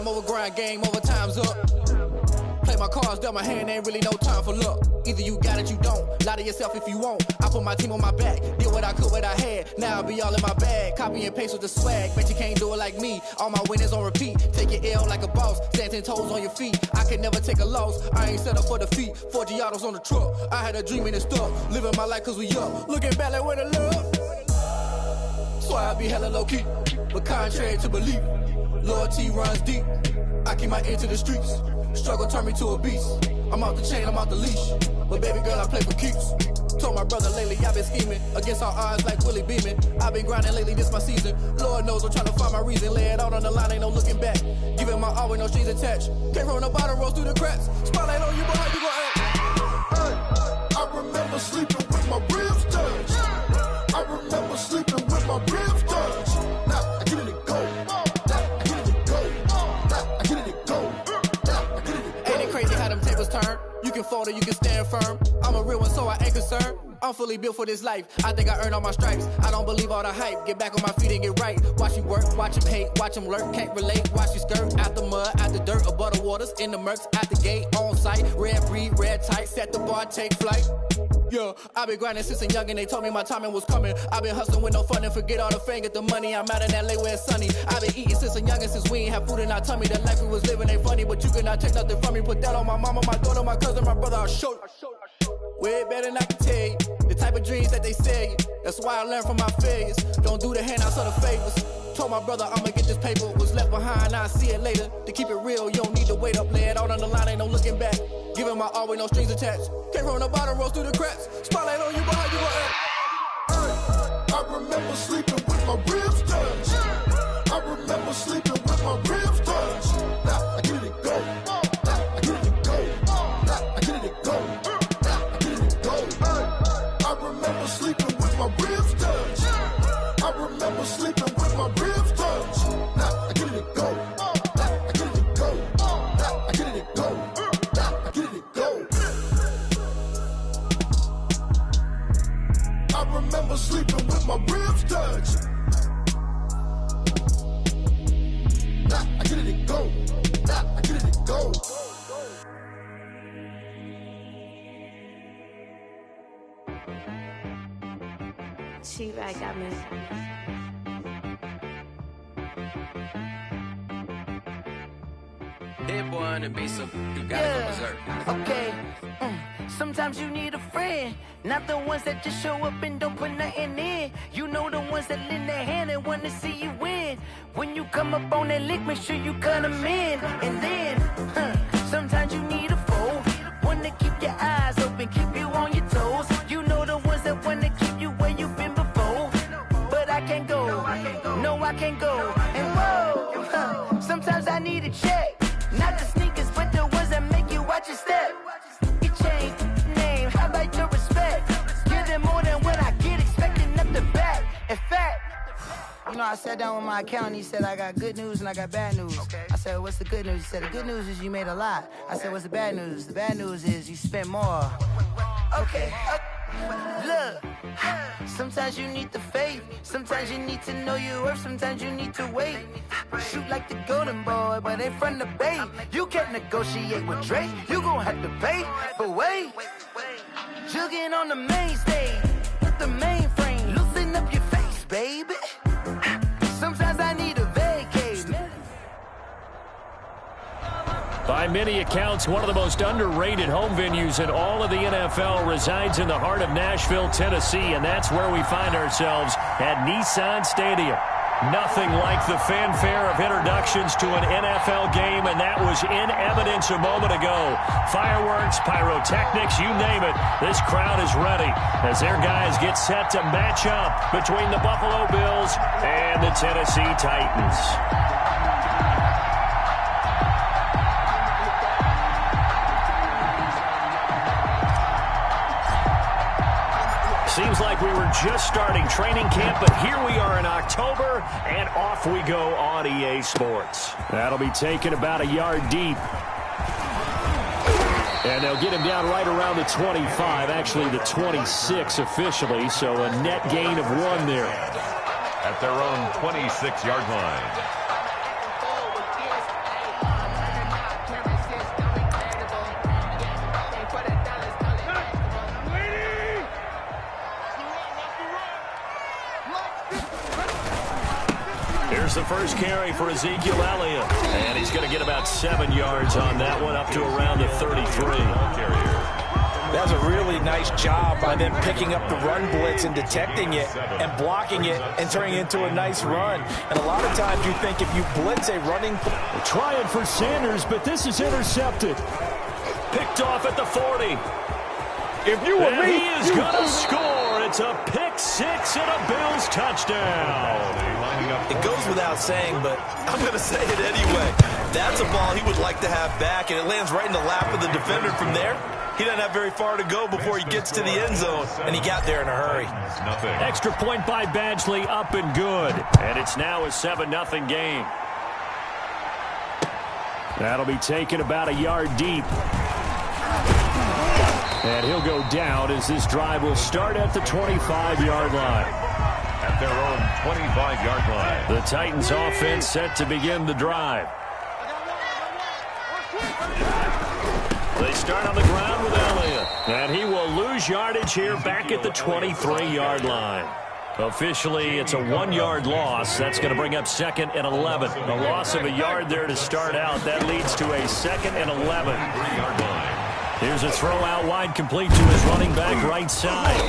Time over grind, game over, time's up. Play my cards, dealt my hand, ain't really no time for luck. Either you got it, you don't. Lie to yourself if you won't. I put my team on my back, did what I could, what I had. Now I'll be all in my bag, copy and paste with the swag. Bet you can't do it like me, all my winners on repeat. Take your L like a boss, stand 10 toes on your feet. I can never take a loss, I ain't set up for defeat. 4 Giottos on the truck, I had a dream and it stuck. Living my life cause we up, looking back like where the love. So I be hella low key, but contrary to belief, loyalty runs deep. I keep my ear to the streets. Struggle turned me to a beast. I'm out the chain, I'm out the leash. But baby girl, I play for keeps. Told my brother lately, I've been scheming. Against all odds like Willie Beeman. I've been grinding lately, this my season. Lord knows I'm trying to find my reason. Lay it out on the line, ain't no looking back. Giving my all with no strings attached. Came from the bottom, rose through the cracks. Spotlight on you, boy, how you gon' act? I remember sleeping with my ribs touched. I remember sleeping with my ribs touched. Now I get it and go. Now I get it and go. Now I get it and go. Ain't it crazy how them tables turn? You can fold or you can stand firm. I'm a real one, so I ain't concerned. I'm fully built for this life. I think I earned all my stripes. I don't believe all the hype. Get back on my feet and get right. Watch you work, watch him hate, watch him lurk. Can't relate, watch you skirt. Out the mud, out the dirt, above the waters, in the murks, out the gate, on site. Red breed, red tight, set the bar, take flight. Yeah, I've been grinding since a youngin', they told me my timing was coming. I've been hustling with no fun and forget all the fame, get the money. I'm out in LA where it's sunny. I've been eating since a youngin', since we ain't have food in our tummy. The life we was living ain't funny, but you cannot take nothing from me. Put that on my mama, my daughter, my cousin, my brother, I'll show you. Way better than I can tell you. The type of dreams that they sell you. That's why I learned from my failures. Don't do the handouts or the favors. Told my brother I'ma get this paper. Was left behind, I'll see it later. To keep it real, you don't need to wait up. Lay it out on the line, ain't no looking back. Giving my all with no strings attached. Came from the bottom, rose through the cracks. Spotlight on you, boy, how you gon' act? I remember sleeping with my ribs touched. I remember sleeping with my ribs touched. Now I get it and go. Now I get it and go. Now I get it and go. Now I get it and go. I remember sleeping with my ribs touched. I remember sleeping with my ribs touched. Now I get it and go. Now I get it and go. Now I get it and go. Now I get it and go. I remember sleeping with my ribs touched. Now I get it and go. Now I get it and go. T-Rag got me. Hit boy on the beat, so you gotta go berserk. Okay. Sometimes you need a friend, not the ones that just show up and don't put nothing in. You know the ones that lend their hand and want to see you win. When you come up on that lick, make sure you cut them in. And then, sometimes you need a foe, one to keep your eyes open, keep you on your toes. You know the ones that want to keep you where you've been before. But I can't go, no I can't go. And whoa, sometimes I need a check. Not the sneakers, but the ones that make you watch your step. Your chain, name, how about your respect? Give them more than what I get, expecting nothing back. In fact, you know, I sat down with my accountant, he said, I got good news and I got bad news. Okay. I said, what's the good news? He said, the good news is you made a lot. I said, what's the bad news? The bad news is you spent more. Okay. Look, sometimes you need the faith, sometimes you need to know your worth, sometimes you need to wait. Shoot like the golden boy, but ain't from the bay. You can't negotiate with Drake, you gon' have to pay. But wait, jugging on the main stage, with the mainframe, loosen up your face, baby. Sometimes I need a vacate. By many accounts, one of the most underrated home venues in all of the NFL resides in the heart of Nashville, Tennessee, and that's where we find ourselves at Nissan Stadium. Nothing like the fanfare of introductions to an NFL game, and that was in evidence a moment ago. Fireworks, pyrotechnics, you name it. This crowd is ready as their guys get set to match up between the Buffalo Bills and the Tennessee Titans. Seems like we were just starting training camp, but here we are in October, and off we go on EA Sports. That'll be taken about a yard deep. And they'll get him down right around the 25, actually the 26 officially, so a net gain of 1 there. At their own 26-yard line. the first carry for Ezekiel Elliott. And he's going to get about 7 yards on that one, up to around the 33. That was a really nice job by them picking up the run blitz and detecting it and blocking it and turning it into a nice run. And a lot of times you think if you blitz a running... Trying for Sanders, but this is intercepted. Picked off at the 40. If you were me, he is going to score. It's a pick six and a Bills touchdown. It goes without saying, but I'm going to say it anyway. That's a ball he would like to have back, and it lands right in the lap of the defender from there. He doesn't have very far to go before he gets to the end zone, and he got there in a hurry. Extra point by Badgley, up and good. And it's now a 7-0 game. That'll be taken about a yard deep. And he'll go down as this drive will start at the 25-yard line. At their own 25-yard line. The Titans offense set to begin the drive. They start on the ground with Elliott. And he will lose yardage here back at the 23-yard line. Officially, it's a 1-yard loss. That's going to bring up 2nd and 11. A loss of a yard there to start out. That leads to a 2nd and 11. 3-yard line. Here's a throw out wide, complete to his running back right side.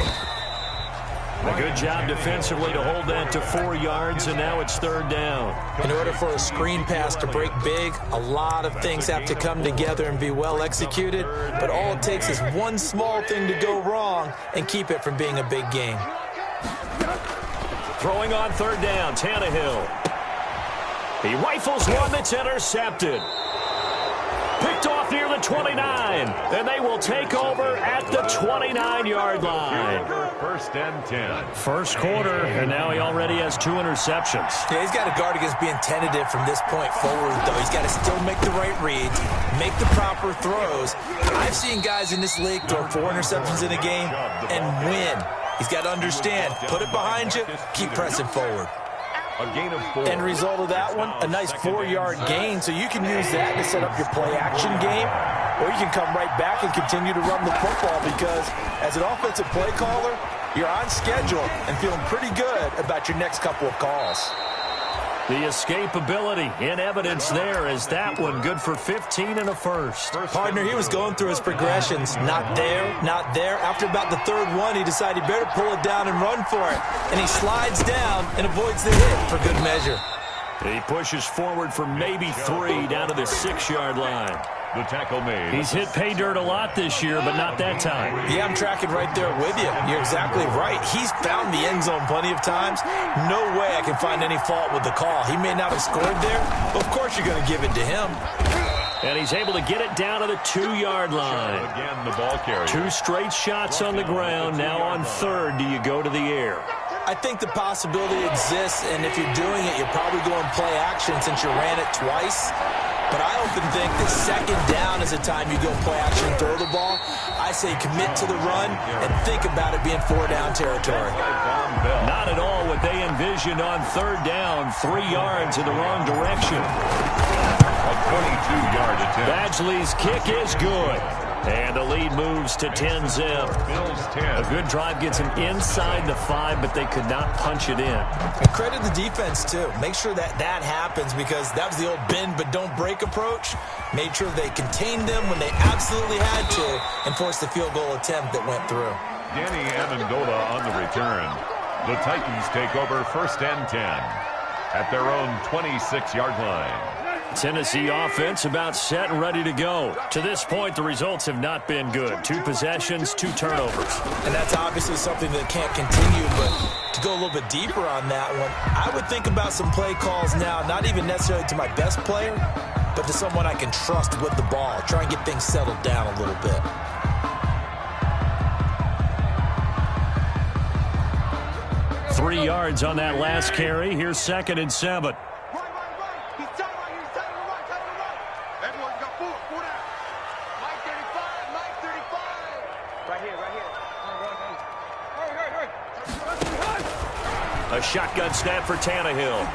A good job defensively to hold that to 4 yards, and now it's 3rd down. In order for a screen pass to break big, a lot of things have to come together and be well executed, but all it takes is one small thing to go wrong and keep it from being a big game. Throwing on 3rd down, Tannehill. He rifles one that's intercepted. Picked off near the 29, and they will take over at the 29-yard line. 1st and 10. First quarter, and now he already has 2 interceptions. Yeah, he's got to guard against being tentative from this point forward, though. He's got to still make the right reads, make the proper throws. I've seen guys in this league throw 4 interceptions in a game and win. He's got to understand, put it behind you, keep pressing forward. A gain of 4. End result of that one, a nice 4-yard gain, so you can use that to set up your play-action game, or you can come right back and continue to run the football because as an offensive play caller, you're on schedule and feeling pretty good about your next couple of calls. The escapability in evidence there is that one good for 15 and a first. Partner, he was going through his progressions. Not there, not there. After about the 3rd one, he decided he better pull it down and run for it. And he slides down and avoids the hit for good measure. He pushes forward for maybe 3 down to the 6-yard line. The tackle made. He's hit pay dirt a lot this year, but not that time. Yeah, I'm tracking right there with you. You're exactly right. He's found the end zone plenty of times. No way I can find any fault with the call. He may not have scored there, but of course you're going to give it to him. And he's able to get it down to the 2-yard line. Again, the ball carrier. 2 straight shots on the ground. Now on 3rd, do you go to the air? I think the possibility exists, and if you're doing it, you're probably going play action since you ran it twice. But I often think that 2nd down is a time you go play action and throw the ball. I say commit to the run and think about it being 4-down territory. Not at all what they envisioned on 3rd down. 3 yards in the wrong direction. A 22-yard attempt. Badgley's kick is good. And the lead moves to 10-zip. Bills 10. A good drive gets them inside the 5, but they could not punch it in. And credit the defense, too. Make sure that that happens because that was the old bend but don't break approach. Made sure they contained them when they absolutely had to and forced the field goal attempt that went through. Danny Amendola on the return. The Titans take over 1st and 10 at their own 26-yard line. Tennessee offense about set and ready to go. To this point, the results have not been good. 2 possessions, 2 turnovers. And that's obviously something that can't continue, but to go a little bit deeper on that one, I would think about some play calls now, not even necessarily to my best player, but to someone I can trust with the ball. Try and get things settled down a little bit. Three yards on that last carry. Here's 2nd and 7. A shotgun snap for Tannehill.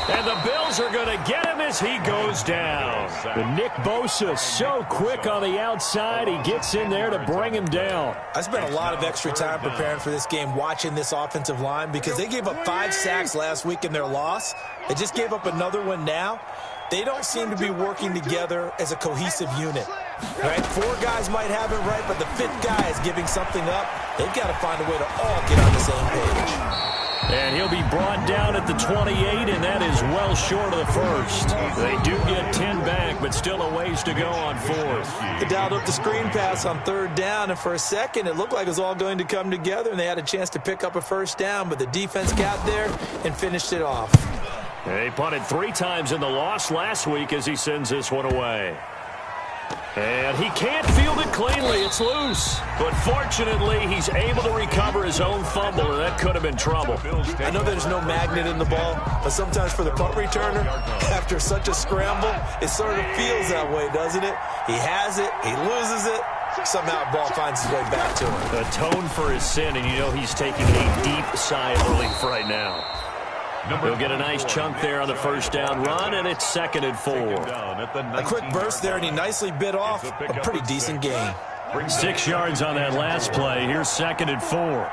And the Bills are going to get him as he goes down. And Nick Bosa so quick on the outside. He gets in there to bring him down. I spent a lot of extra time preparing for this game watching this offensive line because they gave up 5 sacks last week in their loss. They just gave up another one now. They don't seem to be working together as a cohesive unit. Right? 4 guys might have it right, but the 5th guy is giving something up. They've got to find a way to all get on the same page. And he'll be brought down at the 28, and that is well short of the first. They do get 10 back, but still a ways to go on 4th. They dialed up the screen pass on 3rd down, and for a second it looked like it was all going to come together, and they had a chance to pick up a first down, but the defense got there and finished it off. He punted 3 times in the loss last week as he sends this one away. And he can't field it cleanly. It's loose. But fortunately, he's able to recover his own fumble, and that could have been trouble. I know there's no magnet in the ball, but sometimes for the punt returner, after such a scramble, it sort of feels that way, doesn't it? He has it, he loses it, somehow the ball finds its way back to him. Atone for his sin, and you know he's taking a deep sigh of relief right now. He'll get a nice chunk there on the first down run, and it's 2nd and 4. A quick burst there, and he nicely bit off a pretty decent gain. 6 yards on that last play. Here's 2nd and 4.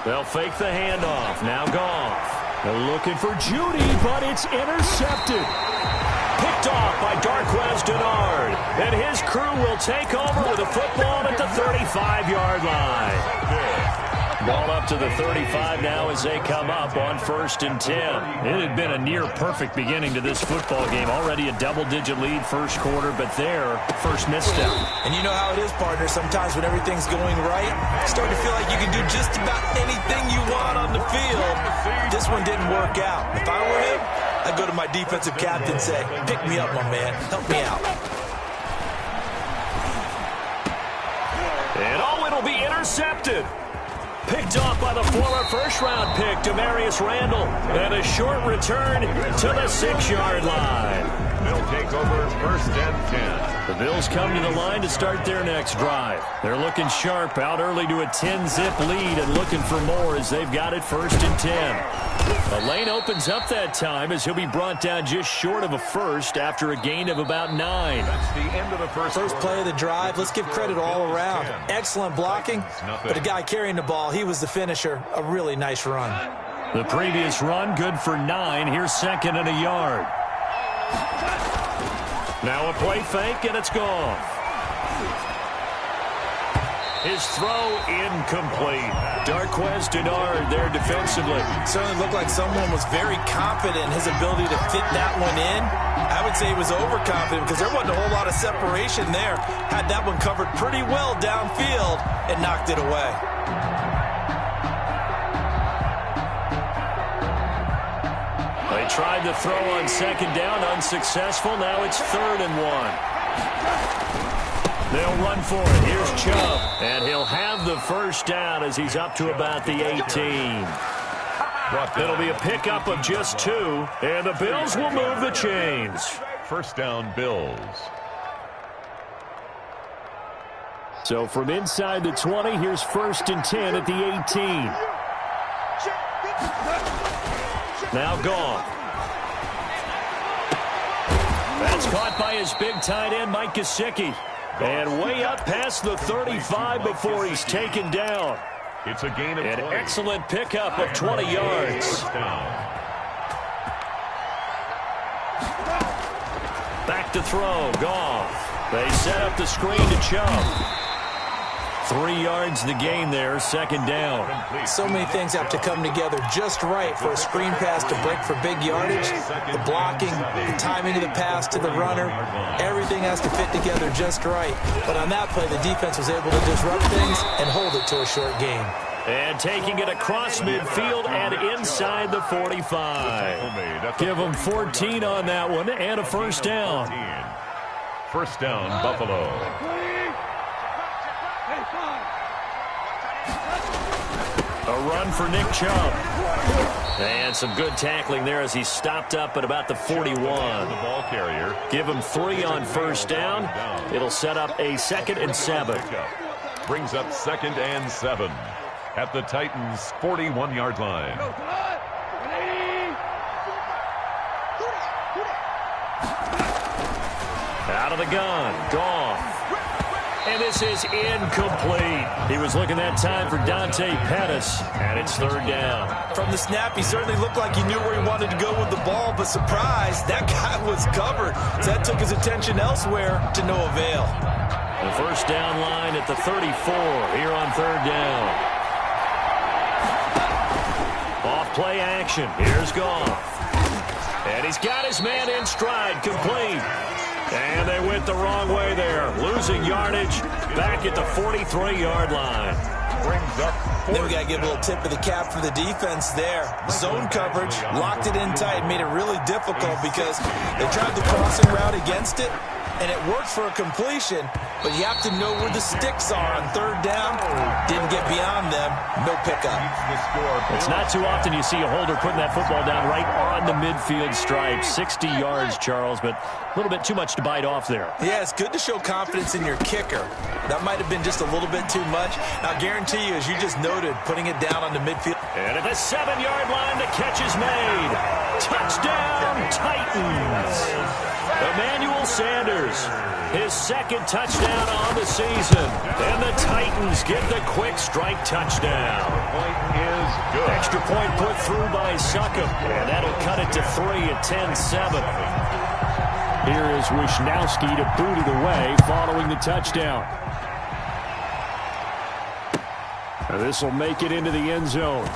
They'll fake the handoff. Now Goff. They're looking for Judy, but it's intercepted. Picked off by Darquez Denard. And his crew will take over with a football at the 35-yard line. Ball up to the 35 now as they come up on 1st and 10. It had been a near-perfect beginning to this football game. Already a double-digit lead first quarter, but their first misstep. And you know how it is, partner. Sometimes when everything's going right, you start to feel like you can do just about anything you want on the field. This one didn't work out. If I were him, I'd go to my defensive captain and say, pick me up, my man. Help me out. And it'll be intercepted. Picked off by the former first-round pick, Demarius Randall. And a short return to the 6-yard line. They'll take over 1st and 10. The Bills come to the line to start their next drive. They're looking sharp, out early to a 10-zip lead and looking for more as they've got it 1st and 10. A lane opens up that time as he'll be brought down just short of a first after a gain of about 9. That's the end of the first play of the drive. Let's give credit all around. Excellent blocking, but the guy carrying the ball, he was the finisher. A really nice run. The previous run, good for 9. Here's 2nd and a yard. Now a play fake, and it's gone. His throw incomplete. Darquez Denard there defensively. Certainly looked like someone was very confident in his ability to fit that one in. I would say he was overconfident because there wasn't a whole lot of separation there. Had that one covered pretty well downfield and knocked it away. They tried to throw on 2nd down, unsuccessful. Now it's 3rd and 1. They'll run for it. Here's Chubb, and he'll have the first down as he's up to about the 18. It'll be a pickup of just 2, and the Bills will move the chains. 1st down, Bills. So from inside the 20, here's 1st and 10 at the 18. Now Goff. That's caught by his big tight end, Mike Gesicki. And way up past the 35 before he's taken down. It's a gain of 20. An excellent pickup of 20 yards. Back to throw, Goff. They set up the screen to Chubb. 3 yards the gain there, 2nd down. So many things have to come together just right for a screen pass to break for big yardage. The blocking, the timing of the pass to the runner, everything has to fit together just right. But on that play, the defense was able to disrupt things and hold it to a short gain. And taking it across midfield and inside the 45. Give them 14 on that one and a first down. 1st down, Buffalo. A run for Nick Chubb. And some good tackling there as he stopped up at about the 41. The ball carrier. Give him 3 on 1st down. It'll set up a 2nd and 7. Brings up 2nd and 7. at the Titans' 41-yard line. Out of the gun, Goff. And this is incomplete. He was looking that time for Dante Pettis, and it's third down. From the snap, he certainly looked like he knew where he wanted to go with the ball, but surprise, that guy was covered. So that took his attention elsewhere to no avail. The first down line at the 34 here on third down. Off play action. Here's Goff. And he's got his man in stride, complete. And they went the wrong way there. Losing yardage back at the 43-yard line. Brings up Then we got to give a little tip of the cap for the defense there. Zone coverage, locked it in tight, made it really difficult because they tried the crossing route against it, and it worked for a completion, but you have to know where the sticks are on third down. Didn't get beyond them. No pickup. It's not too often you see a holder putting that football down right on the midfield stripe. 60 yards, Charles, but a little bit too much to bite off there. Yeah, it's good to show confidence in your kicker. That might have been just a little bit too much. I'll guarantee you, as you just noted, putting it down on the midfield. And at the 7-yard line, the catch is made. Touchdown, Titans. Emmanuel Sanders, his second touchdown on the season. And the Titans get the quick strike touchdown. point is good. Extra point put through by Succop, and that'll cut it to 3 at 10-7. Here is Wisnowski to boot it away following the touchdown. This will make it into the end zone.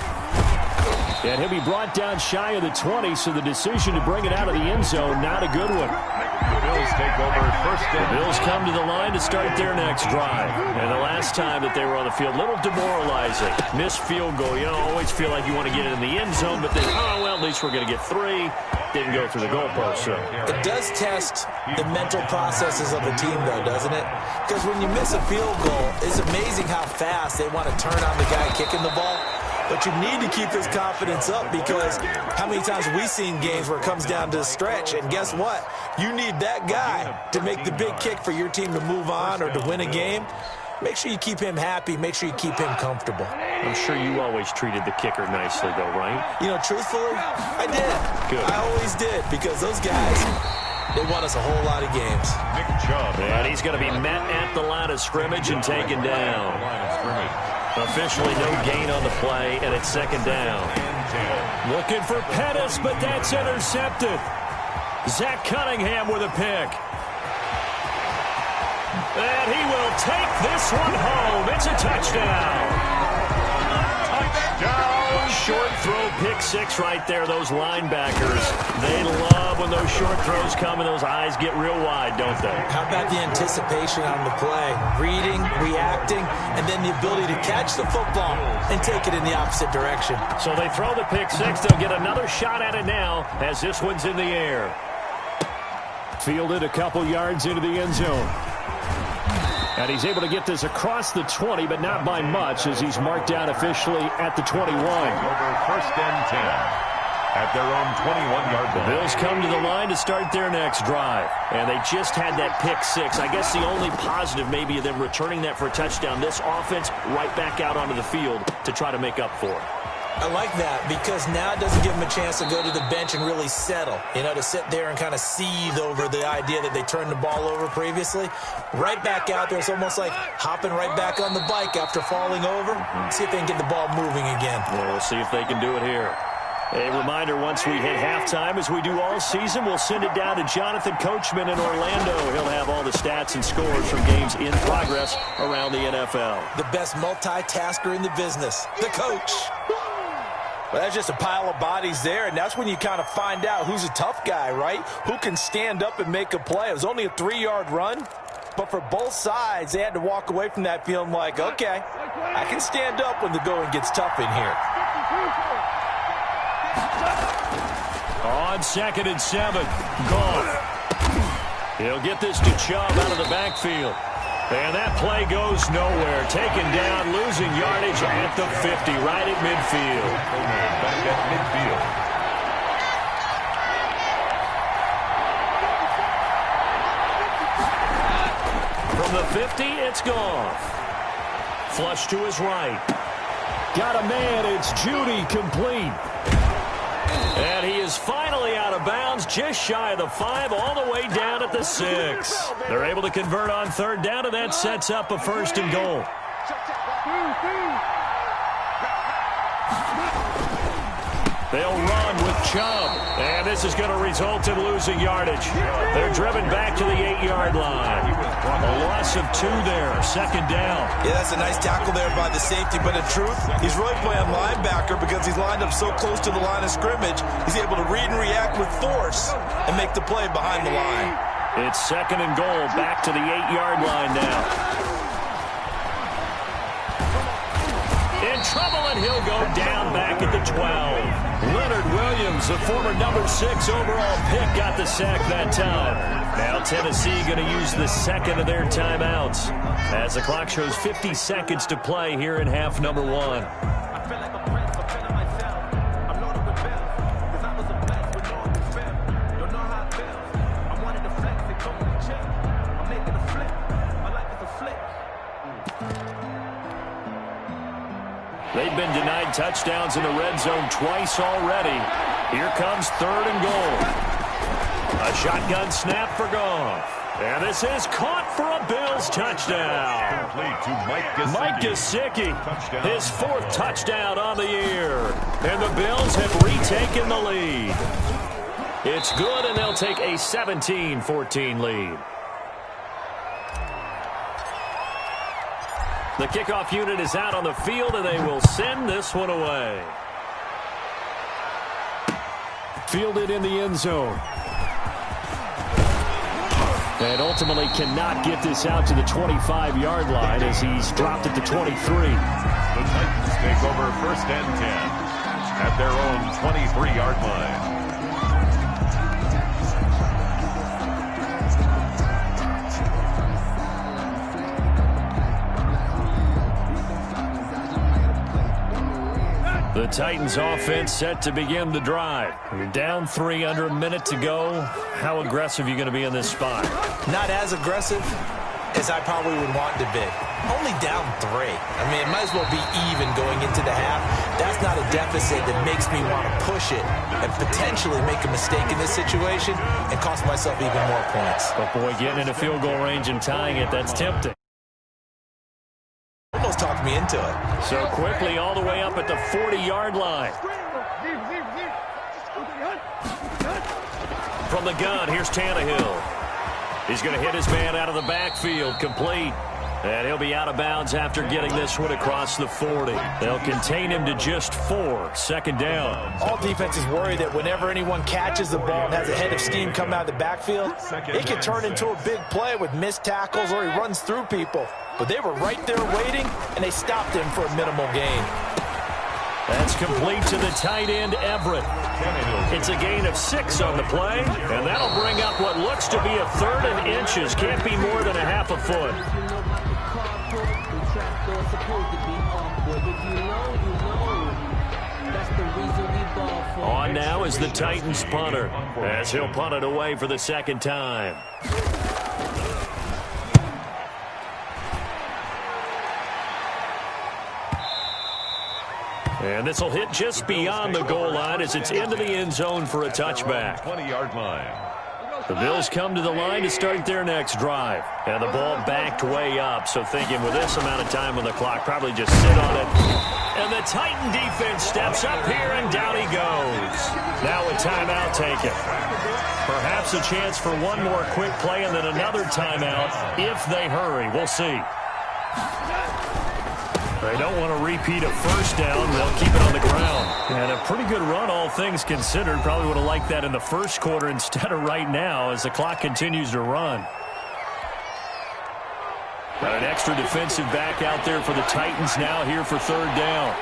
And he'll be brought down shy of the 20, so the decision to bring it out of the end zone, not a good one. The Bills take over first down. The Bills come to the line to start their next drive. And the last time that they were on the field, a little demoralizing. Missed field goal. You know, always feel like you want to get it in the end zone, but then, oh, well, at least we're going to get 3. Didn't go through the goalpost. So. It does test the mental processes of a team, though, doesn't it? Because when you miss a field goal, it's amazing how fast they want to turn on the guy kicking the ball. But you need to keep his confidence up because how many times have we seen games where it comes down to the stretch, and guess what? You need that guy to make the big kick for your team to move on or to win a game. Make sure you keep him happy. Make sure you keep him comfortable. I'm sure you always treated the kicker nicely, though, right? You know, truthfully, I did. Good. I always did because those guys, they won us a whole lot of games. Nick Chubb. And he's going to be met at the line of scrimmage and taken down. Officially no gain on the play, and it's second down. Looking for Pettis, but that's intercepted. Zach Cunningham with a pick. And he will take this one home. It's a touchdown. Touchdown. Short throw, pick 6 right there. Those linebackers, they love when those short throws come and those eyes get real wide, don't they? How about the anticipation on the play? Reading, reacting, and then the ability to catch the football and take it in the opposite direction. So they throw the pick 6. They'll get another shot at it now as this one's in the air. Fielded a couple yards into the end zone. And he's able to get this across the 20, but not by much as he's marked down officially at the 21. Over first and 10 at their own 21-yard line. The Bills come to the line to start their next drive. And they just had that pick 6. I guess the only positive maybe of them returning that for a touchdown. This offense right back out onto the field to try to make up for it. I like that because now it doesn't give them a chance to go to the bench and really settle, you know, to sit there and kind of seethe over the idea that they turned the ball over previously. Right back out there, it's almost like hopping right back on the bike after falling over. See if they can get the ball moving again. Well, we'll see if they can do it here. A reminder, once we hit halftime, as we do all season, we'll send it down to Jonathan Coachman in Orlando. He'll have all the stats and scores from games in progress around the NFL. The best multitasker in the business, the coach. Well, that's just a pile of bodies there, and that's when you kind of find out who's a tough guy, right? Who can stand up and make a play. It was only a 3-yard run, but for both sides, they had to walk away from that feeling like, okay, I can stand up when the going gets tough in here. On 2nd and 7, Goff. He'll get this to Chubb out of the backfield. And that play goes nowhere. Taken down, losing yardage at the 50, right at midfield. Back at midfield. From the 50, it's Goff. Flush to his right. Got a man. It's Judy, complete. And he is finally out of bounds, just shy of the 5, all the way down at the 6. They're able to convert on third down, and that sets up a 1st and goal. They'll run with Chubb, and this is going to result in losing yardage. They're driven back to the 8-yard line. A loss of 2 there, 2nd down. Yeah, that's a nice tackle there by the safety, but in truth, he's really playing linebacker because he's lined up so close to the line of scrimmage. He's able to read and react with force and make the play behind the line. It's 2nd and goal, back to the 8-yard line now. In trouble, and he'll go down back at the 12. Leonard Williams, the former number 6 overall pick, got the sack that time. Now Tennessee going to use the 2nd of their timeouts as the clock shows 50 seconds to play here in half number 1. They've been denied touchdowns in the red zone twice already. Here comes 3rd and goal. A shotgun snap for Goff. And this is caught for a Bills touchdown. Complete to Mike Gesicki, his 4th touchdown on the year. And the Bills have retaken the lead. It's good, and they'll take a 17-14 lead. The kickoff unit is out on the field, and they will send this one away. Fielded in the end zone. And ultimately cannot get this out to the 25-yard line as he's dropped at the 23. The Titans take over 1st and 10 at their own 23-yard line. The Titans offense set to begin the drive. You're down 3, under a minute to go. How aggressive are you going to be in this spot? Not as aggressive as I probably would want to be. Only down 3. I mean, it might as well be even going into the half. That's not a deficit that makes me want to push it and potentially make a mistake in this situation and cost myself even more points. But boy, getting into field goal range and tying it, that's tempting. Almost talked me into it. So quickly all the way up at the 40-yard line. From the gun, here's Tannehill. He's going to hit his man out of the backfield, complete. And he'll be out of bounds after getting this one across the 40. They'll contain him to just 4, 2nd down. All defenses worry that whenever anyone catches the ball and has a head of steam come out of the backfield, it can turn into a big play with missed tackles or he runs through people. But they were right there waiting, and they stopped him for a minimal gain. That's complete to the tight end, Everett. It's a gain of 6 on the play, and that'll bring up what looks to be a 3rd and inches. Can't be more than a half a foot. On now is the Titans punter, as he'll punt it away for the 2nd time. And this will hit just beyond the goal line as it's into the end zone for a touchback. 20-yard line. The Bills come to the line to start their next drive. And the ball backed way up, so thinking with this amount of time on the clock, probably just sit on it. And the Titan defense steps up here, and down he goes. Now a timeout taken. Perhaps a chance for one more quick play and then another timeout if they hurry. We'll see. They don't want to repeat a 1st down. They'll keep it on the ground. And a pretty good run, all things considered. Probably would have liked that in the 1st quarter instead of right now as the clock continues to run. Got an extra defensive back out there for the Titans now here for 3rd down.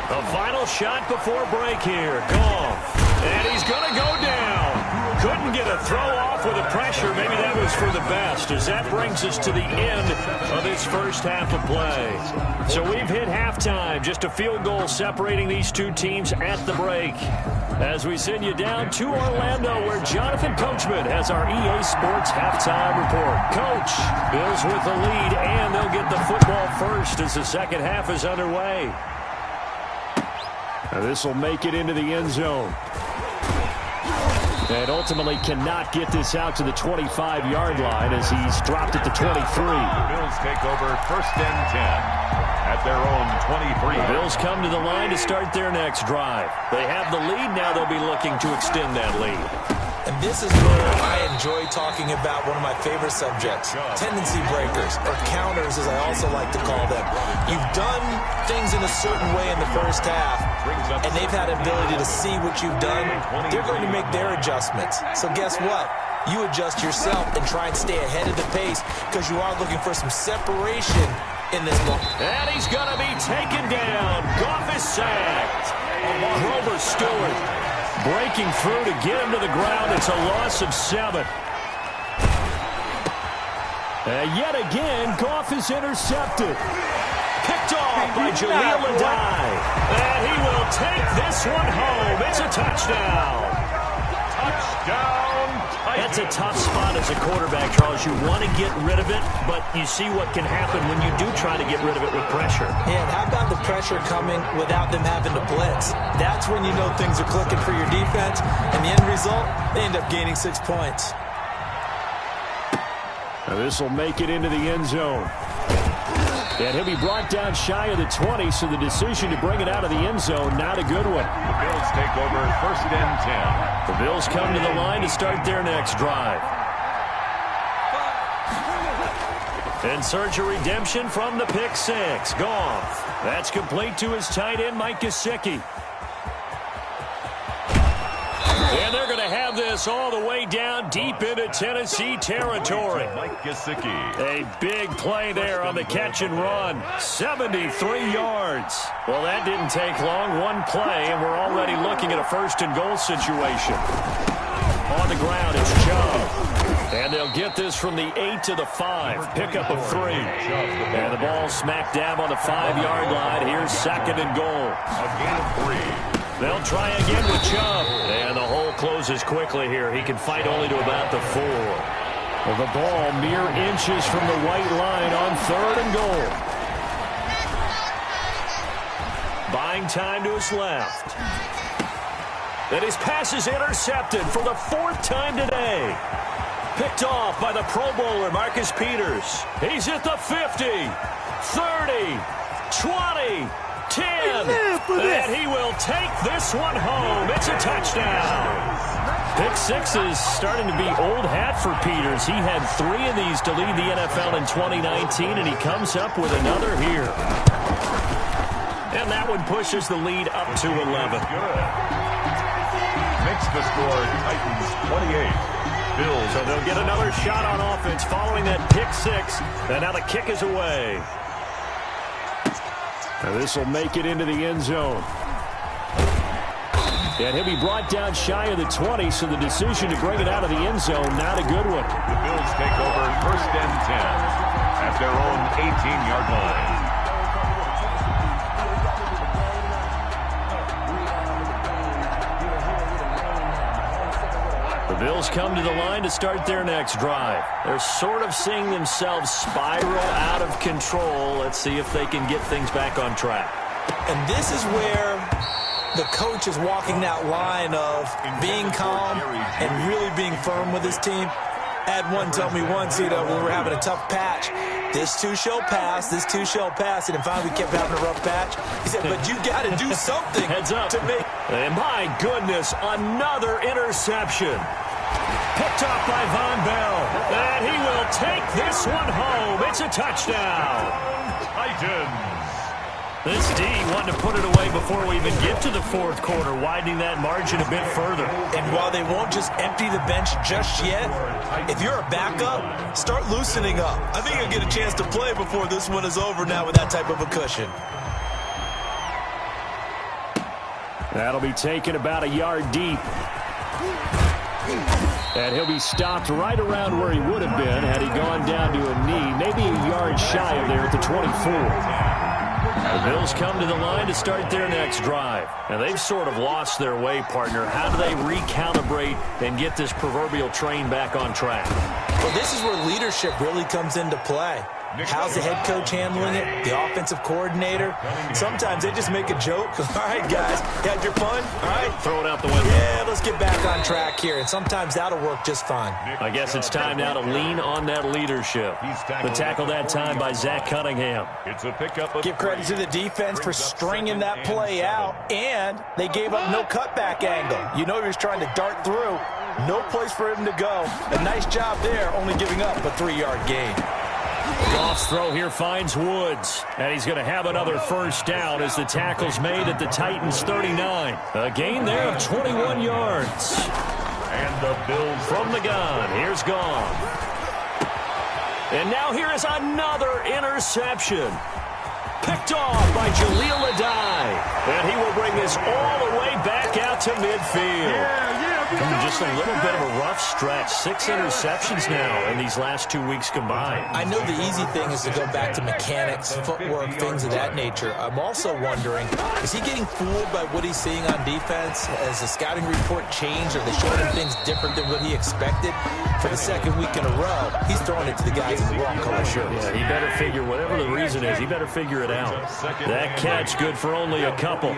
The final shot before break here. Goff. And he's going to go down. Couldn't get a throw off with the pressure. Maybe that was for the best, as that brings us to the end of this first half of play. So we've hit halftime. Just a field goal separating these two teams at the break. As we send you down to Orlando, where Jonathan Coachman has our EA Sports halftime report. Coach, Bills with the lead, and they'll get the football first as the second half is underway. Now this will make it into the end zone. And ultimately cannot get this out to the 25-yard line as he's dropped it to 23. The Bills take over first and 10 at their own 23. The Bills come to the line to start their next drive. They have the lead. Now they'll be looking to extend that lead. And this is where I enjoy talking about one of my favorite subjects, tendency breakers, or counters as I also like to call them. You've done things in a certain way in the first half, and they've had an ability to see what you've done. They're going to make their adjustments. So guess what? You adjust yourself and try and stay ahead of the pace because you are looking for some separation in this ball. And he's going to be taken down. Goff is sacked. Grover Stewart breaking through to get him to the ground. It's a loss of 7. Yet again, Goff is intercepted. Picked off by Jaleel Adai. And he will take this one home. It's a touchdown. Touchdown. That's a tough spot as a quarterback, Charles. You want to get rid of it, but you see what can happen when you do try to get rid of it with pressure. Yeah, and how about the pressure coming without them having to blitz? That's when you know things are clicking for your defense, and the end result, they end up gaining 6 points. Now this will make it into the end zone. And he'll be brought down shy of the 20, so the decision to bring it out of the end zone, not a good one. The Bills take over first and 10. The Bills come to the line to start their next drive. In search of redemption from the pick six. Goff. That's complete to his tight end, Mike Gesicki. And they're going to have this all the way down deep into Tennessee territory. Mike Gesicki. A big play there on the catch and run. 73 yards. Well, that didn't take long. One play, and we're already looking at a first and goal situation. On the ground, it's Chubb. And they'll get this from the 8 to the 5. Pickup of 3. And the ball smacked down on the 5-yard line. Here's second and goal. A gain of 3. They'll try again with Chubb. And the hole closes quickly here. He can fight only to about the 4. Well, the ball mere inches from the white line on third and goal. Buying time to his left. And his pass is intercepted for the 4th time today. Picked off by the Pro Bowler, Marcus Peters. He's at the 50, 30, 20, 10. And he will take this one home. It's a touchdown. Pick 6 is starting to be old hat for Peters. He had 3 of these to lead the NFL in 2019, and he comes up with another here. And that one pushes the lead up to 11. Good. Makes the score Titans 28. Bills. So they'll get another shot on offense following that pick 6. And now the kick is away. Now this will make it into the end zone. And he'll be brought down shy of the 20, so the decision to bring it out of the end zone, not a good one. The Bills take over first and 10 at their own 18-yard line. The Bills come to the line to start their next drive. They're sort of seeing themselves spiral out of control. Let's see if they can get things back on track. And this is where the coach is walking that line of being calm and really being firm with his team. I had one tell me once, when we were having a tough patch, this too shall pass, this too shall pass, and finally we kept having a rough patch. He said, but you got to do something. Heads up. To make. And my goodness, another interception. Picked off by Von Bell. And he will take this one home. It's a touchdown. Titans. This D wanted to put it away before we even get to the 4th quarter, widening that margin a bit further. And while they won't just empty the bench just yet, if you're a backup, start loosening up. I think you'll get a chance to play before this one is over now with that type of a cushion. That'll be taken about a yard deep. And he'll be stopped right around where he would have been had he gone down to a knee, maybe a yard shy of there at the 24. The Bills come to the line to start their next drive. And they've sort of lost their way, partner. How do they recalibrate and get this proverbial train back on track? Well, this is where leadership really comes into play. How's the head coach handling it? The offensive coordinator? Sometimes they just make a joke. All right, guys, you had your fun? All right. Throw it out the window. Yeah, let's get back on track here. And sometimes that'll work just fine. I guess it's time now to lean on that leadership. The tackle that time by Zach Cunningham. It's a pickup of Give credit to the defense for stringing that play out. And they gave up no cutback angle. You know he was trying to dart through. No place for him to go. A nice job there, only giving up a 3-yard gain. Goff's throw here finds Woods. And he's going to have another first down as the tackle's made at the Titans' 39. A gain there of 21 yards. And the Bills from the gun. Here's Goff. And now here is another interception. Picked off by Jaleel Adai. And he will bring this all the way back out to midfield. Just a little bit of a rough stretch. 6 interceptions now in these last 2 weeks combined. I know the easy thing is to go back to mechanics, footwork, things of that nature. I'm also wondering, is he getting fooled by what he's seeing on defense? Has the scouting report changed? Are they showing him things different than what he expected? For the second week in a row, he's throwing it to the guys in the wrong color shirts. Yeah, he better figure, whatever the reason is, he better figure it out. That catch good for only a couple.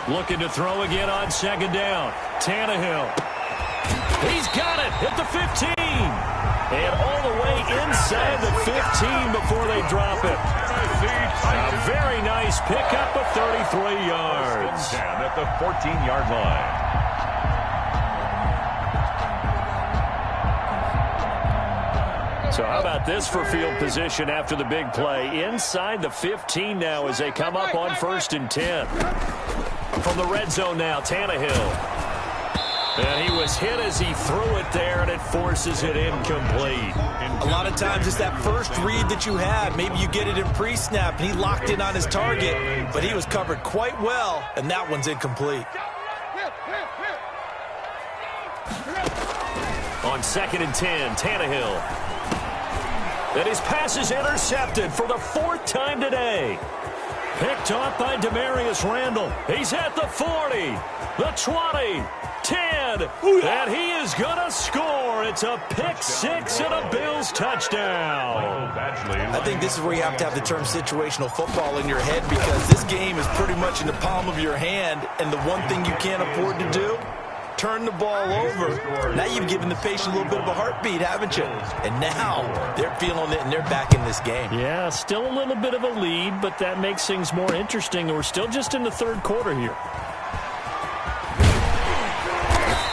Looking to throw again on second down. Tannehill. He's got it at the 15. And all the way inside the 15 before they drop it. A very nice pickup of 33 yards. At the 14-yard line. So how about this for field position after the big play? Inside the 15 now as they come up on 1st and 10. From the red zone now, Tannehill. And he was hit as he threw it there, and it forces it incomplete. A lot of times it's that first read that you have. Maybe you get it in pre-snap, and he locked in on his target, but he was covered quite well, and that one's incomplete. On 2nd and 10, Tannehill. And his pass is intercepted for the 4th time today. Picked off by Demarius Randall. He's at the 40, the 20, 10, and he is going to score. It's a pick 6 and a Bills touchdown. I think this is where you have to have the term situational football in your head, because this game is pretty much in the palm of your hand, and the one thing you can't afford to do, turn the ball over. Now you've given the patient a little bit of a heartbeat, haven't you? And now they're feeling it, and they're back in this game. Yeah, still a little bit of a lead, but that makes things more interesting. We're still just in the 3rd quarter here.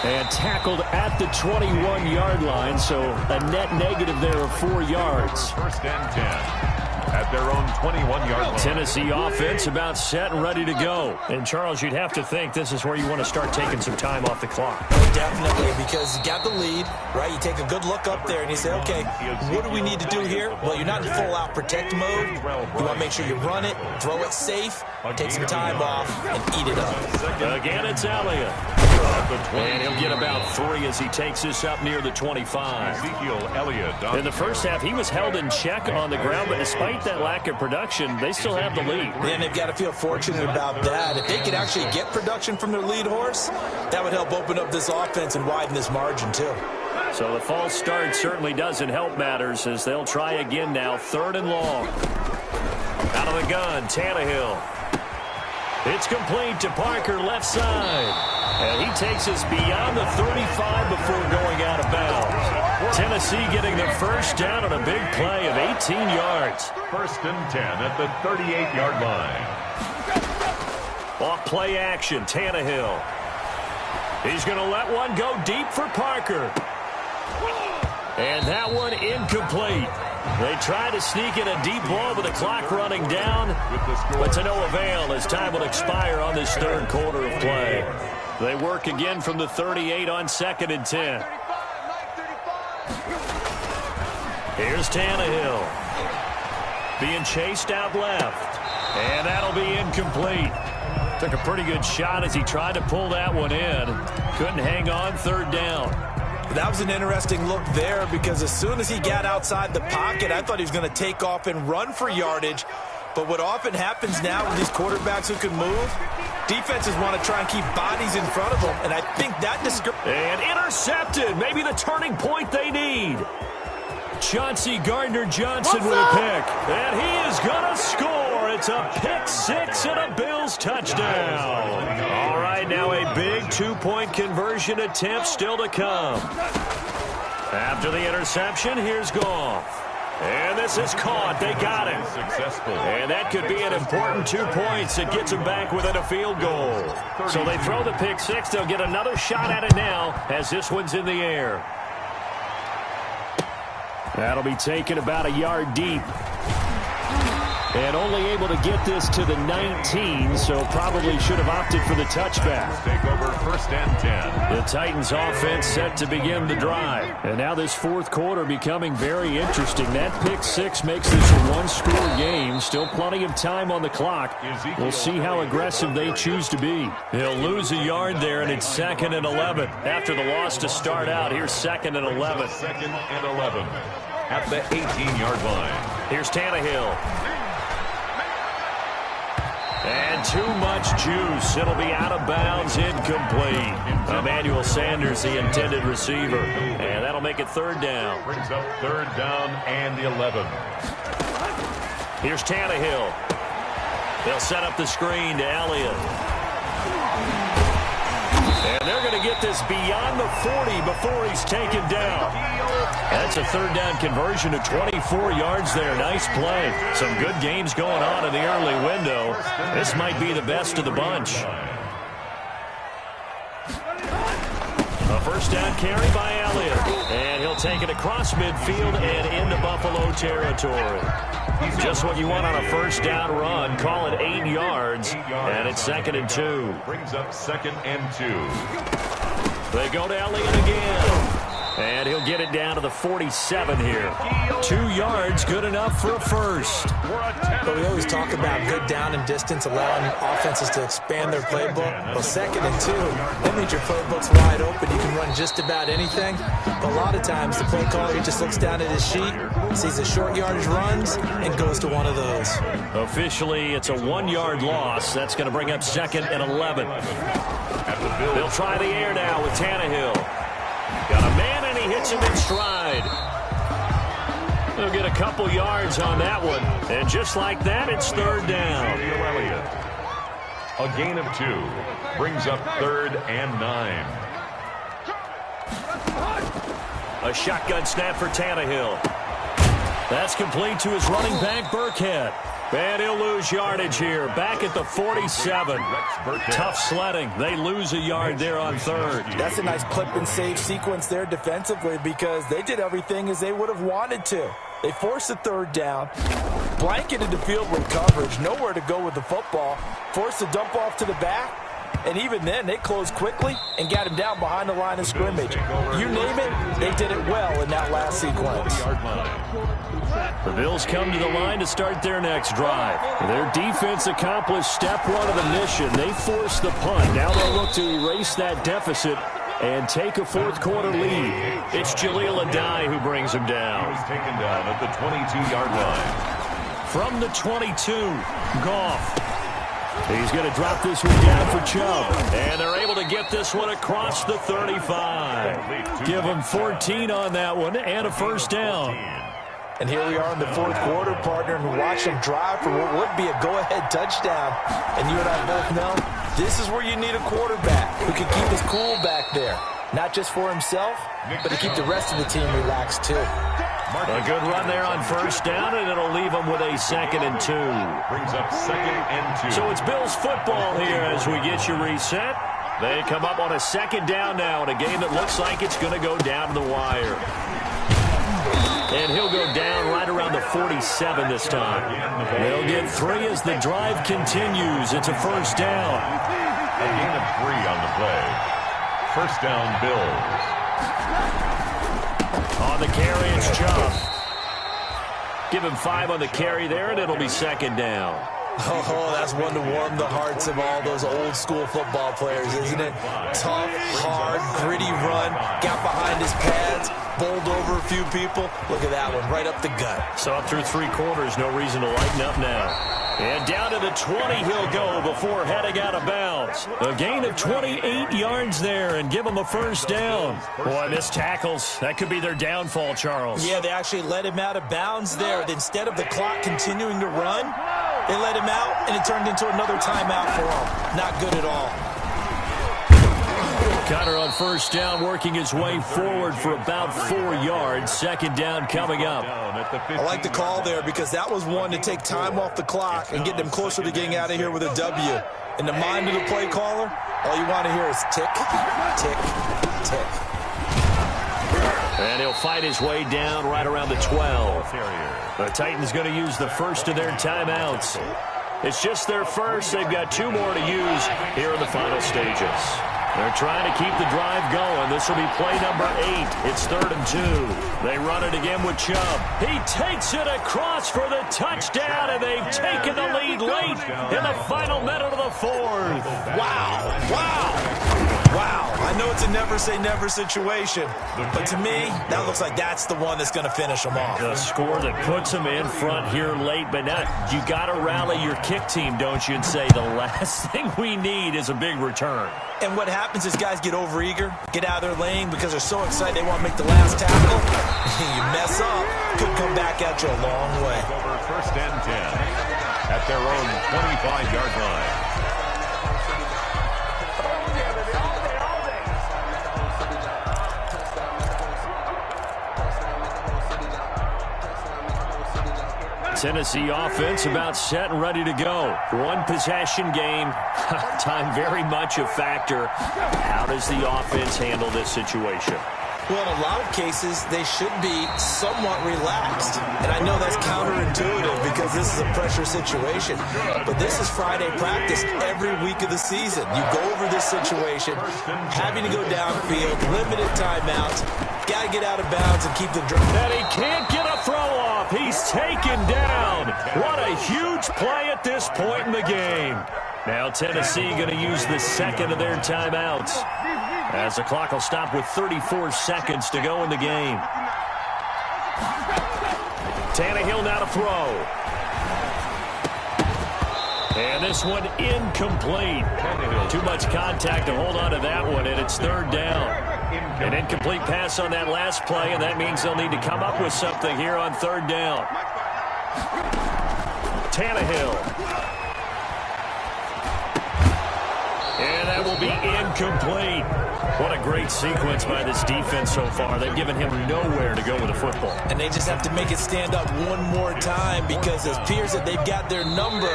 And tackled at the 21-yard line, so a net negative there of 4 yards. 1st and 10. At their own 21-yard line. Tennessee offense about set and ready to go. And, Charles, you'd have to think this is where you want to start taking some time off the clock. Definitely, because you got the lead, right? You take a good look up there and you say, okay, what do we need to do here? Well, you're not in full-out protect mode. You want to make sure you run it, throw it safe, take some time off, and eat it up. Again, it's Elliott. And he'll get about 3 as he takes this up near the 25. Ezekiel Elliott. In the first half, he was held in check on the ground, but despite that lack of production, they still have the lead. And they've got to feel fortunate about that. If they could actually get production from their lead horse, that would help open up this offense and widen this margin, too. So the false start certainly doesn't help matters as they'll try again now. 3rd and long. Out of the gun, Tannehill. It's complete to Parker, left side. And he takes us beyond the 35 before going out of bounds. Tennessee getting the first down on a big play of 18 yards. 1st and 10 at the 38-yard line. Off play action, Tannehill. He's going to let one go deep for Parker. And that one incomplete. They try to sneak in a deep ball with the clock running down, but to no avail as time will expire on this 3rd quarter of play. They work again from the 38 on 2nd and 10. Here's Tannehill. Being chased out left. And that'll be incomplete. Took a pretty good shot as he tried to pull that one in. Couldn't hang on, third down. That was an interesting look there because as soon as he got outside the pocket, I thought he was going to take off and run for yardage. But what often happens now with these quarterbacks who can move, defenses want to try and keep bodies in front of them, and I think that and intercepted. Maybe the turning point they need. Chauncey Gardner-Johnson with a pick, and he is going to score. It's a pick six and a Bills touchdown. All right, now a big two-point conversion attempt still to come. After the interception, here's Goff. And this is caught. They got it. Successful. And that could be an important 2 points that gets them back within a field goal. So they throw the pick six. They'll get another shot at it now as this one's in the air. That'll be taken about a yard deep. And only able to get this to the 19, so probably should have opted for the touchback. Take over first and 10. The Titans offense set to begin the drive. And now this fourth quarter becoming very interesting. That pick six makes this a one-score game. Still plenty of time on the clock. We'll see how aggressive they choose to be. They'll lose a yard there, and it's 2nd and 11. After the loss to start out, here's 2nd and 11. 2nd and 11 at the 18-yard line. Here's Tannehill. And too much juice. It'll be out of bounds, incomplete. Emmanuel Sanders, the intended receiver. And that'll make it third down. Brings up third down and 11. Here's Tannehill. They'll set up the screen to Elliott. And they're going to get this beyond the 40 before he's taken down. That's a third down conversion to 24 yards there. Nice play. Some good games going on in the early window. This might be the best of the bunch. A first down carry by Elliott. And he'll take it across midfield and into Buffalo territory. Just what you want on a first down run. Call it 8 yards. And it's 2nd and 2. Brings up 2nd and 2. They go to Elliott again. And he'll get it down to the 47 here. 2 yards, good enough for a first. But we always talk about good down and distance, allowing offenses to expand their playbook. Well, 2nd and 2, that means your playbook's wide open. You can run just about anything. But a lot of times, the play caller, he just looks down at his sheet, sees the short yardage runs, and goes to one of those. Officially, it's a 1-yard loss. That's going to bring up 2nd and 11. They'll try the air now with Tannehill. Got a man, and he hits him in stride. They'll get a couple yards on that one. And just like that, it's third down. A gain of 2. Brings up 3rd and 9. A shotgun snap for Tannehill. That's complete to his running back, Burkhead. And he'll lose yardage here. Back at the 47. Tough sledding. They lose a yard there on third. That's a nice clip and save sequence there defensively because they did everything as they would have wanted to. They forced the third down, blanketed the field with coverage, nowhere to go with the football, forced the dump off to the back, and even then they closed quickly and got him down behind the line of scrimmage. You name it, they did it well in that last sequence. The Bills come to the line to start their next drive. Their defense accomplished step 1 of the mission. They forced the punt. Now they'll look to erase that deficit and take a fourth quarter lead. It's Jaleel Adai who brings him down. He was taken down at the 22-yard line. From the 22, Goff. He's going to drop this one down for Chubb. And they're able to get this one across the 35. Give them 14 on that one and a first down. And here we are in the fourth quarter, partner, and watch them drive for what would be a go-ahead touchdown. And you and I both know this is where you need a quarterback who can keep his cool back there. Not just for himself, but to keep the rest of the team relaxed, too. A good run there on first down, and it'll leave them with a 2nd and 2. Brings up 2nd and 2. So it's Bills football here as we get you reset. They come up on a 2nd down now in a game that looks like it's going to go down to the wire. And he'll go down right around the 47 this time. They'll get 3 as the drive continues. It's a first down. A gain of 3 on the play. First down, Bills. On the carry, it's Chubb. Give him 5 on the carry there, and it'll be 2nd down. Oh, that's one to warm the hearts of all those old school football players, isn't it? Tough, hard, gritty run, got behind his pads, bowled over a few people. Look at that one, right up the gut. So up through 3 quarters, no reason to lighten up now. And down to the 20 he'll go before heading out of bounds. A gain of 28 yards there and give him a first down. Boy, missed tackles. That could be their downfall, Charles. Yeah, they actually let him out of bounds there. Instead of the clock continuing to run, they let him out, and it turned into another timeout for him. Not good at all. Connor on first down, working his way forward for about 4 yards. Second down coming up. I like the call there because that was one to take time off the clock and get them closer to getting out of here with a W. In the mind of the play caller, all you want to hear is tick, tick, tick. And he'll fight his way down right around the 12. The Titans going to use the first of their timeouts. It's just their first. They've got 2 more to use here in the final stages. They're trying to keep the drive going. This will be play number 8. It's 3rd and 2. They run it again with Chubb. He takes it across for the touchdown, and they've taken the lead late in the final minute of the 4th. Wow. Wow. Wow. I know it's a never-say-never situation, but to me, that looks like that's the one that's going to finish them off. The score that puts them in front here late, but not, you got to rally your kick team, don't you, and say the last thing we need is a big return. And what happens is guys get overeager, get out of their lane because they're so excited they want to make the last tackle. You mess up, could come back at you a long way. Over 1st and 10 at their own 25-yard line. Tennessee offense about set and ready to go. 1 possession game. Time very much a factor. How does the offense handle this situation? Well, in a lot of cases, they should be somewhat relaxed. And I know that's counterintuitive because this is a pressure situation. But this is Friday practice every week of the season. You go over this situation, having to go downfield, limited timeouts, got to get out of bounds and keep the drive. And he can't get a throw off. He's taken down. What a huge play at this point in the game. Now Tennessee going to use the second of their timeouts, as the clock will stop with 34 seconds to go in the game. Tannehill now to throw. And this one incomplete. Too much contact to hold on to that one, and it's 3rd down. An incomplete pass on that last play, and that means they'll need to come up with something here on 3rd down. Tannehill. And that will be incomplete. What a great sequence by this defense so far. They've given him nowhere to go with the football. And they just have to make it stand up one more time because it appears that they've got their number.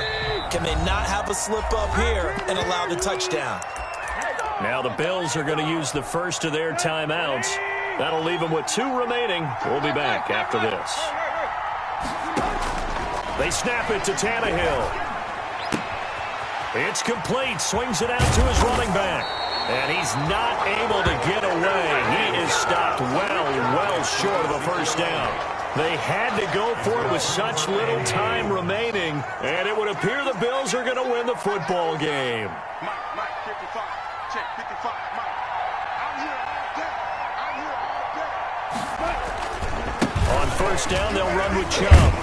Can they not have a slip up here and allow the touchdown? Now the Bills are going to use the first of their timeouts. That'll leave them with 2 remaining. We'll be back after this. They snap it to Tannehill. It's complete. Swings it out to his running back. And he's not able to get away. He is stopped well short of a first down. They had to go for it with such little time remaining, and it would appear the Bills are going to win the football game. Mike, 55. Check 55. Mike, I'm here all day. On first down, they'll run with Chubb.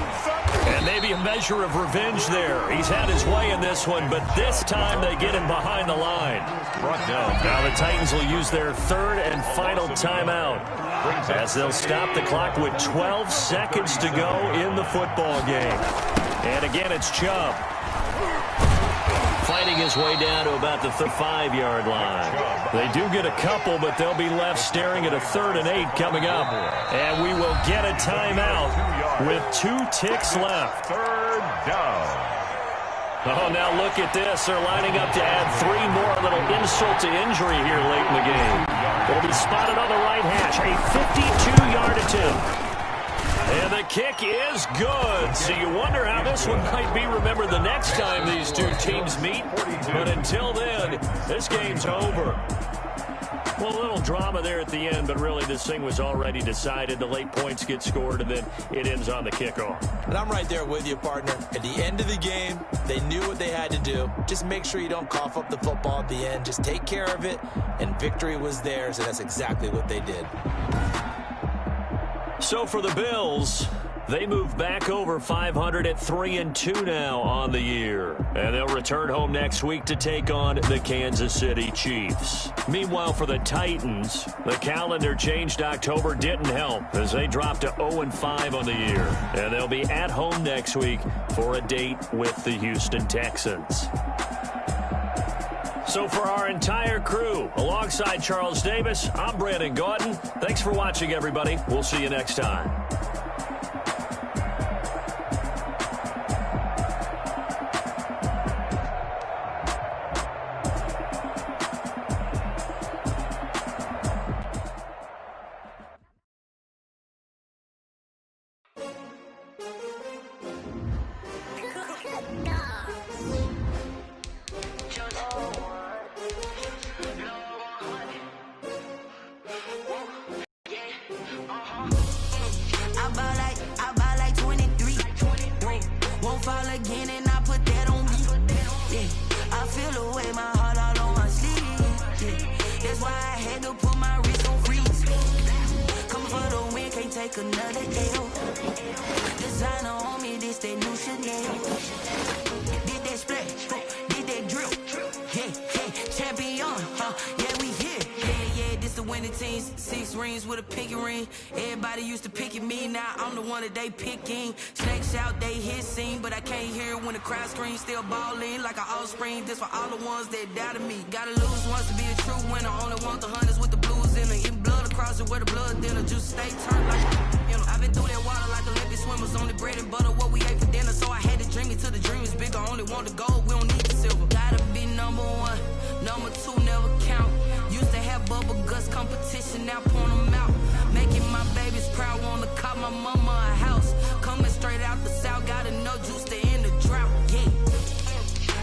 And maybe a measure of revenge there. He's had his way in this one, but this time they get him behind the line. Now the Titans will use their 3rd and final timeout, as they'll stop the clock with 12 seconds to go in the football game. And again, it's Chubb, fighting his way down to about the 5-yard line. They do get a couple, but they'll be left staring at a 3rd and 8 coming up. And we will get a timeout with 2 ticks left. 3rd down. Oh, now look at this. They're lining up to add 3 more. A little insult to injury here late in the game. It'll be spotted on the right hash. A 52-yard attempt. And the kick is good. So you wonder how this one might be remembered the next time these 2 teams meet. But until then, this game's over. Well, a little drama there at the end, but really this thing was already decided. The late points get scored, and then it ends on the kickoff. And I'm right there with you, partner. At the end of the game, they knew what they had to do. Just make sure you don't cough up the football at the end. Just take care of it, and victory was theirs, and that's exactly what they did. So for the Bills, they move back over 500 at 3-2 now on the year. And they'll return home next week to take on the Kansas City Chiefs. Meanwhile, for the Titans, the calendar changed October didn't help as they dropped to 0-5 on the year. And they'll be at home next week for a date with the Houston Texans. So for our entire crew, alongside Charles Davis, I'm Brandon Gaudin. Thanks for watching, everybody. We'll see you next time. They picking snakes out, they hissing, but I can't hear when the crowd screams. Still balling like an offspring. This for all the ones that doubted me. Gotta lose once to be a true winner. Only want the hunters with the blues in it. Eating blood across it where the blood dinner. Juice stay turned like you know. I've been through that water like Olympic swimmers. Only bread and butter what we ate for dinner. So I had to dream it till the dream is bigger. Only want the gold, we don't need the silver. Gotta be number one, number two never count. Used to have bubble guts competition, now point them out. Making my babies proud, wanna call my mama a house. Coming straight out the south, gotta know juice to end the drought, yeah.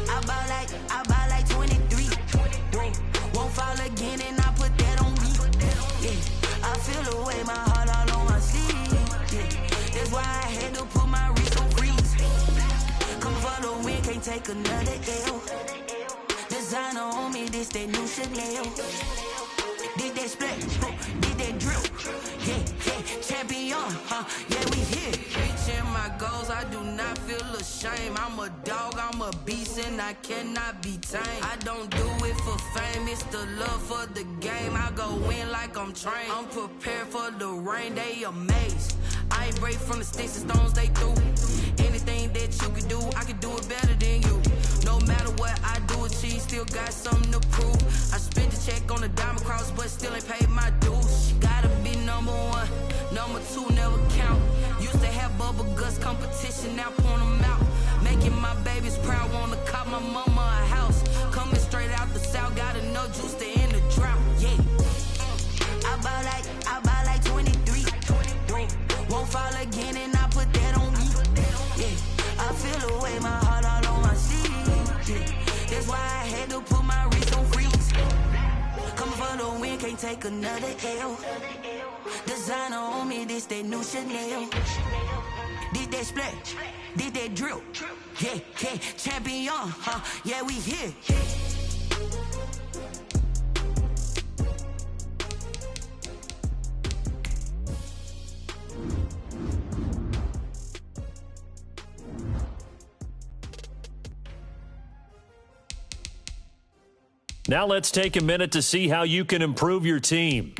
I bought like 23. Won't fall again and I put that on me, yeah. I feel the way, my heart all on my sleeve, yeah. That's why I had to put my wrist on freeze. Come for the win, can't take another L. Designer on me, this that new Chanel. Did that split, did that drill, yeah, champion, yeah, we here. Reaching my goals, I do not feel ashamed. I'm a dog, I'm a beast, and I cannot be tamed. I don't do it for fame, it's the love for the game. I go in like I'm trained. I'm prepared for the rain, they amazed. I ain't break from the sticks and stones they threw. Anything that you can do, I can do it better than you. No matter what I do, achieve, still got something to prove. I spent the check on the diamond cross, but still ain't paid my dues. Gotta be number one, number two never count. Used to have bubble guts competition, now point them out. Making my babies proud, wanna call my mama a house. Coming straight out the south, gotta know juice to end the drought, yeah. I bought like 23. Won't fall again and I put that on me, yeah. I feel the way, my heart all on my sleeve, yeah. That's why I had to put my wrist on freeze. Come for the win, can't take another L. Designer on me, this that new Chanel. Did that split, did that drill, yeah, champion, yeah, we here. Now let's take a minute to see how you can improve your team.